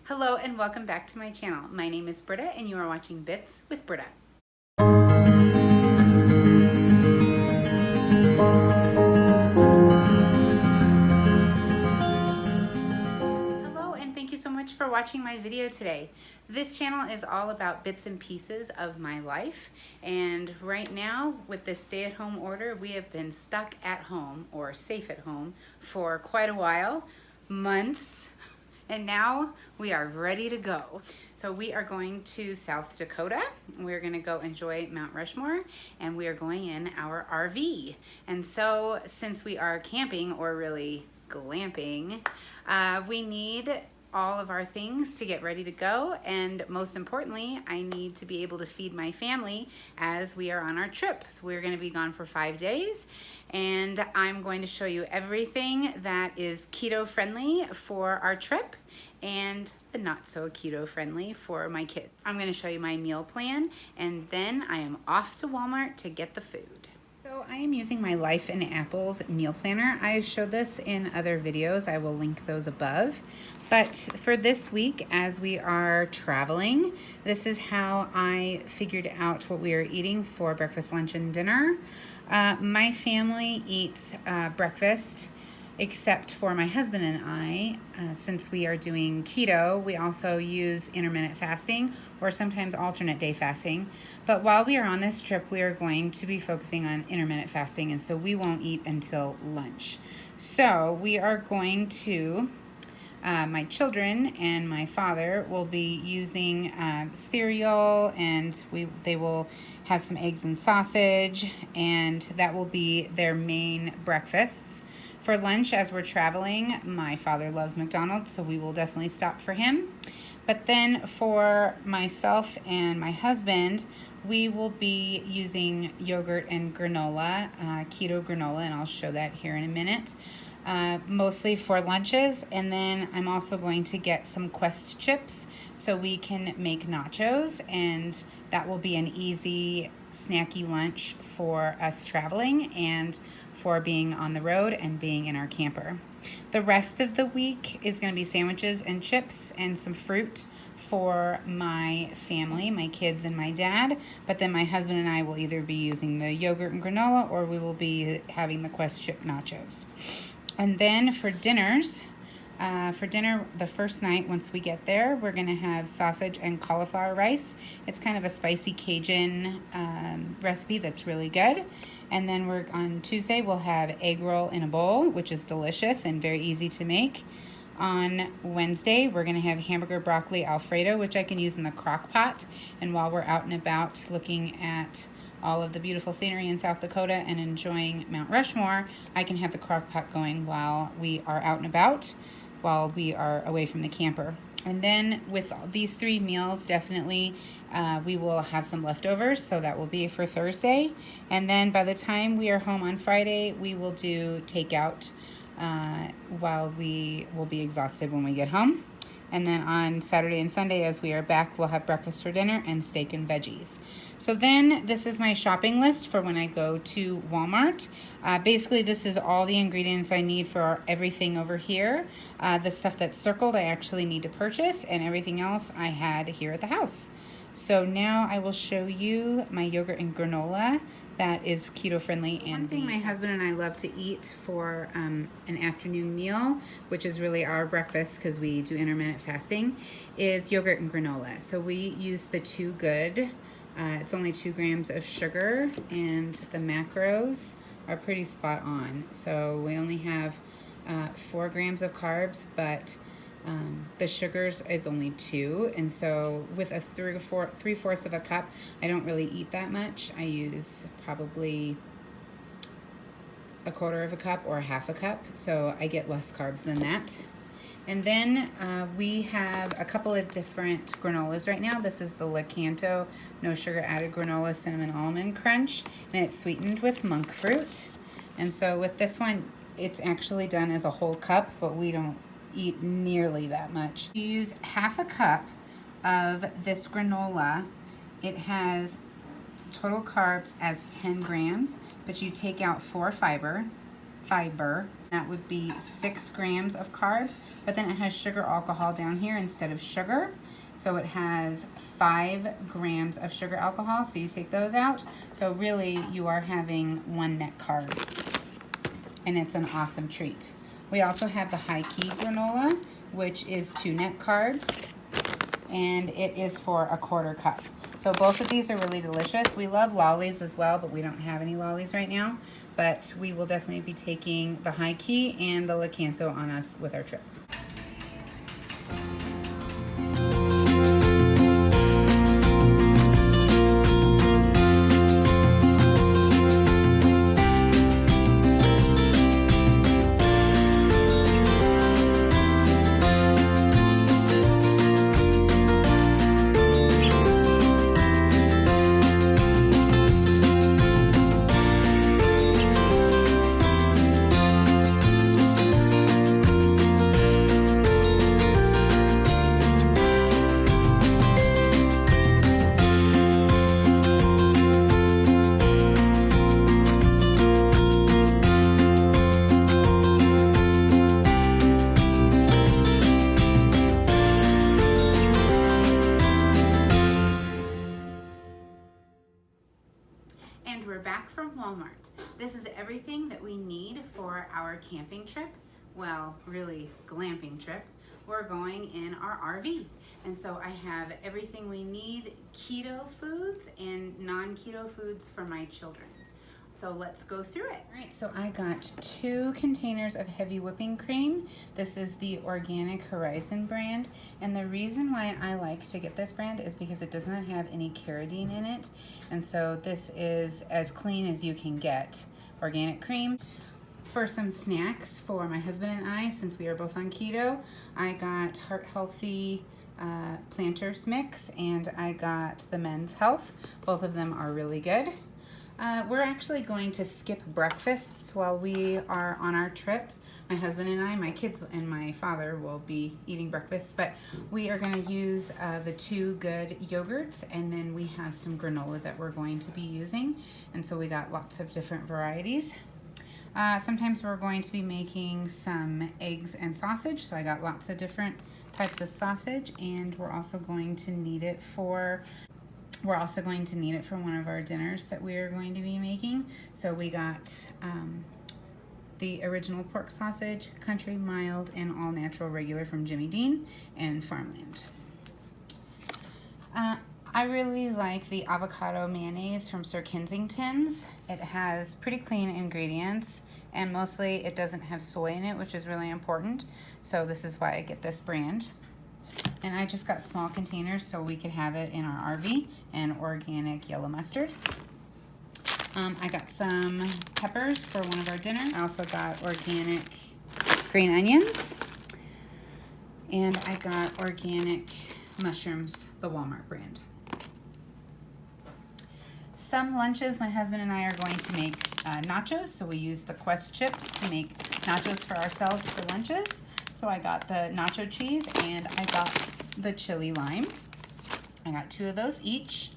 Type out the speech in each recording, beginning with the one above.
Hello and welcome back to my channel. My name is Britta and you are watching Bits with Britta. Hello and thank you so much for watching my video today. This channel is all about bits and pieces of my life, and right now with this stay-at-home order we have been stuck at home or safe at home for quite a while, months. And now we are ready to go. So we are going to South Dakota. We're gonna go enjoy Mount Rushmore, and we are going in our RV. And so since we are camping, or really glamping, we need all of our things to get ready to go, and most importantly, I need to be able to feed my family as we are on our trip. So we're going to be gone for 5 days, and I'm going to show you everything that is keto friendly for our trip and the not so keto friendly for my kids. I'm going to show you my meal plan, and then I am off to Walmart to get the food. So I am using my Life in Apples meal planner. I've showed this in other videos. I will link those above. But for this week, as we are traveling, this is how I figured out what we are eating for breakfast, lunch, and dinner. My family eats breakfast, except for my husband and I. Since we are doing keto, we also use intermittent fasting or sometimes alternate day fasting. But while we are on this trip, we are going to be focusing on intermittent fasting, and so we won't eat until lunch. So we are going to, my children and my father will be using cereal, and they will have some eggs and sausage, and that will be their main breakfasts. For lunch, as we're traveling, my father loves McDonald's, so we will definitely stop for him. But then for myself and my husband, we will be using yogurt and granola, keto granola, and I'll show that here in a minute, mostly for lunches. And then I'm also going to get some Quest chips so we can make nachos, and that will be an easy snacky lunch for us traveling and for being on the road and being in our camper. The rest of the week is going to be sandwiches and chips and some fruit for my family, my kids and my dad. But then my husband and I will either be using the yogurt and granola, or we will be having the Quest chip nachos. And then for dinners, the first night, once we get there, we're going to have sausage and cauliflower rice. It's kind of a spicy Cajun recipe that's really good. And then on Tuesday, we'll have egg roll in a bowl, which is delicious and very easy to make. On Wednesday, we're going to have hamburger broccoli Alfredo, which I can use in the crock pot. And while we're out and about looking at all of the beautiful scenery in South Dakota and enjoying Mount Rushmore, I can have the crock pot going while we are out and about, while we are away from the camper. And then with these 3 meals, definitely we will have some leftovers, so that will be for Thursday. And then by the time we are home on Friday, we will do takeout while we will be exhausted when we get home. And then on Saturday and Sunday, as we are back, we'll have breakfast for dinner and steak and veggies. So then this is my shopping list for when I go to Walmart. Basically, this is all the ingredients I need for everything over here. The stuff that's circled, I actually need to purchase, and everything else I had here at the house. So now I will show you my yogurt and granola that is keto friendly. And one thing my husband and I love to eat for an afternoon meal, which is really our breakfast because we do intermittent fasting, is yogurt and granola. So we use the Too Good. It's only 2 grams of sugar, and the macros are pretty spot on. So we only have 4 grams of carbs, but the sugars is only 2, and so with a 3/4 of a cup, I don't really eat that much. I use probably 1/4 of a cup or 1/2 a cup, so I get less carbs than that. And then we have a couple of different granolas right now. This is the Keto no sugar added granola cinnamon almond crunch, and it's sweetened with monk fruit. And so with this one, it's actually done as a whole cup, but we don't eat nearly that much. You use 1/2 a cup of this granola. It has total carbs as 10 grams, but you take out 4 fiber, fiber. That would be 6 grams of carbs, but then it has sugar alcohol down here instead of sugar. So it has 5 grams of sugar alcohol, so you take those out. So really you are having 1 net carb, and it's an awesome treat. We also have the high key granola, which is 2 net carbs, and it is for a 1/4 cup. So both of these are really delicious. We love lollies as well, but we don't have any lollies right now. But we will definitely be taking the high key and the Lakanto on us with our trip. And we're back from Walmart. This is everything that we need for our camping trip. Well, really glamping trip. We're going in our RV. And so I have everything we need, keto foods and non-keto foods for my children. So let's go through it. All right, so I got 2 containers of heavy whipping cream. This is the Organic Horizon brand. And the reason why I like to get this brand is because it does not have any carradine in it. And so this is as clean as you can get organic cream. For some snacks for my husband and I, since we are both on keto, I got Heart Healthy Planters Mix, and I got the Men's Health. Both of them are really good. We're actually going to skip breakfasts while we are on our trip. My husband and I, my kids and my father will be eating breakfast, but we are going to use the 2 good yogurts, and then we have some granola that we're going to be using, and so we got lots of different varieties. Sometimes we're going to be making some eggs and sausage, so I got lots of different types of sausage, and we're also going to need it for one of our dinners that we are going to be making. So we got the original pork sausage, country, mild, and all natural regular from Jimmy Dean, and farmland. I really like the avocado mayonnaise from Sir Kensington's. It has pretty clean ingredients, and mostly it doesn't have soy in it, which is really important. So this is why I get this brand. And I just got small containers so we could have it in our RV, and organic yellow mustard. I got some peppers for one of our dinners. I also got organic green onions. And I got organic mushrooms, the Walmart brand. Some lunches, my husband and I are going to make nachos, so we use the Quest chips to make nachos for ourselves for lunches. So I got the nacho cheese and I got the chili lime. I got 2 of those each.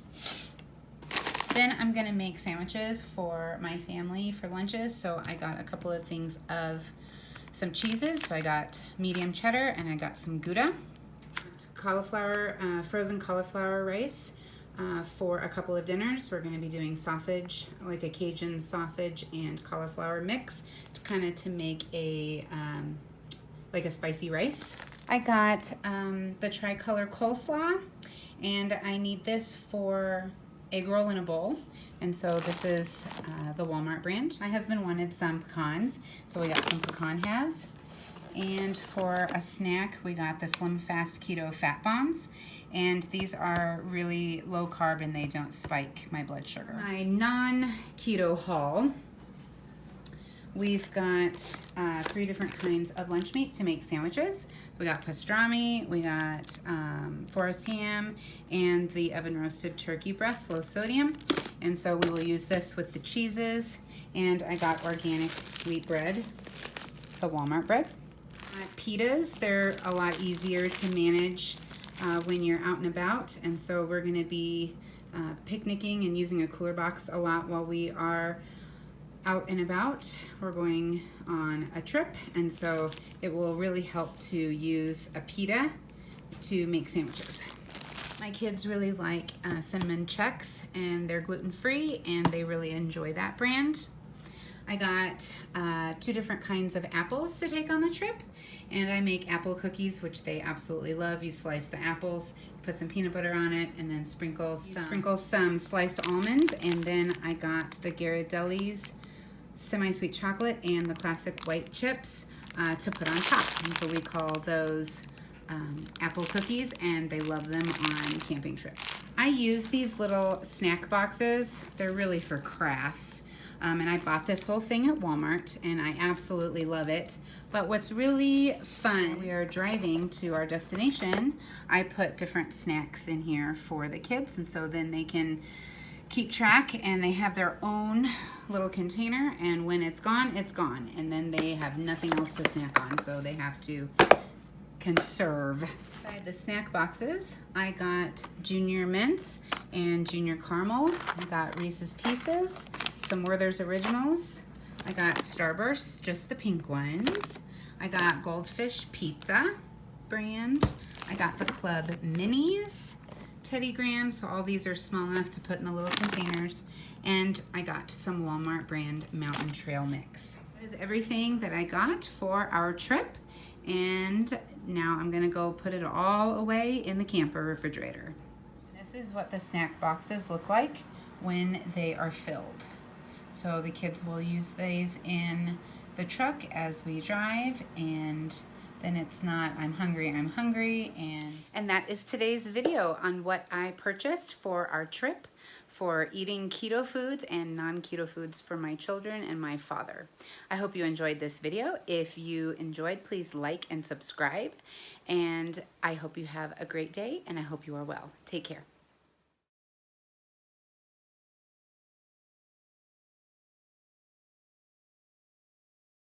Then I'm gonna make sandwiches for my family for lunches. So I got a couple of things of some cheeses. So I got medium cheddar and I got some Gouda. Cauliflower, frozen cauliflower rice for a couple of dinners. We're gonna be doing sausage, like a Cajun sausage and cauliflower mix to make a like a spicy rice. I got the tricolor coleslaw, and I need this for egg roll in a bowl. And so this is the Walmart brand. My husband wanted some pecans, so we got some pecan halves. And for a snack, we got the Slim Fast Keto Fat Bombs. And these are really low carb and they don't spike my blood sugar. My non-keto haul. We've got 3 different kinds of lunch meat to make sandwiches. We got pastrami, we got forest ham, and the oven roasted turkey breast, low sodium. And so we will use this with the cheeses. And I got organic wheat bread, the Walmart bread. Pitas, they're a lot easier to manage when you're out and about. And so we're gonna be picnicking and using a cooler box a lot while we are out and about. We're going on a trip, and so it will really help to use a pita to make sandwiches. My kids really like cinnamon checks, and they're gluten-free, and they really enjoy that brand. I got 2 different kinds of apples to take on the trip, and I make apple cookies, which they absolutely love. You slice the apples, put some peanut butter on it, and then sprinkle some sliced almonds, and then I got the Ghirardelli's semi-sweet chocolate and the classic white chips to put on top. And so we call those apple cookies, and they love them on camping trips. I use these little snack boxes. They're really for crafts. And I bought this whole thing at Walmart, and I absolutely love it. But what's really fun, we are driving to our destination, I put different snacks in here for the kids, and so then they can keep track, and they have their own little container, and when it's gone, and then they have nothing else to snack on, so they have to conserve. Inside the snack boxes, I got Junior Mints and Junior Caramels. I got Reese's Pieces, some Werther's Originals. I got Starburst, just the pink ones. I got Goldfish Pizza brand. I got the Club Minis, Teddy Grahams, so all these are small enough to put in the little containers. And I got some Walmart brand Mountain Trail Mix. That is everything that I got for our trip. And now I'm gonna go put it all away in the camper refrigerator. This is what the snack boxes look like when they are filled. So the kids will use these in the truck as we drive, and then it's not I'm hungry, and that is today's video on what I purchased for our trip for eating keto foods and non-keto foods for my children and my father. I hope you enjoyed this video. If you enjoyed, please like and subscribe, and I hope you have a great day, and I hope you are well. Take care.